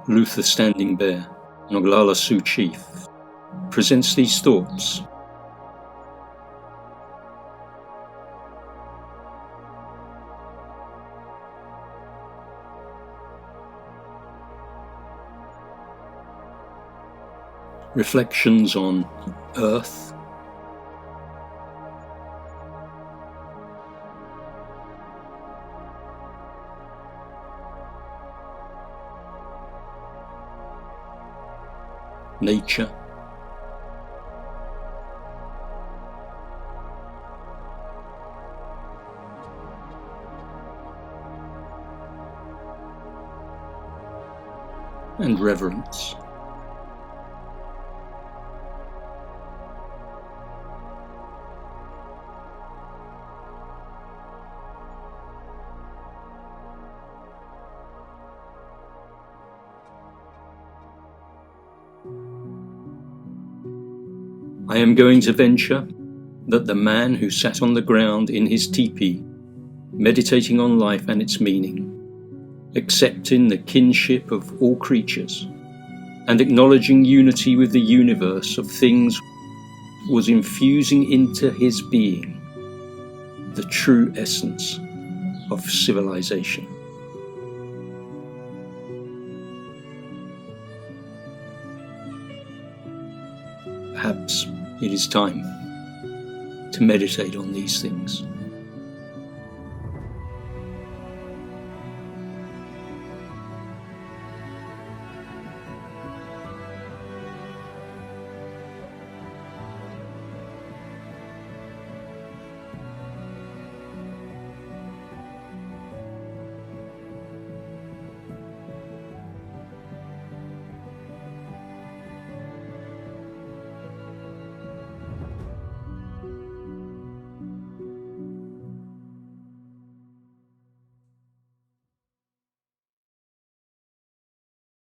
Luther Standing Bear, an Oglala Sioux chief, presents these thoughts. Reflections on Earth, nature, and reverence. I am going to venture that the man who sat on the ground in his teepee, meditating on life and its meaning, accepting the kinship of all creatures, and acknowledging unity with the universe of things, was infusing into his being the true essence of civilization. Perhaps it is time to meditate on these things.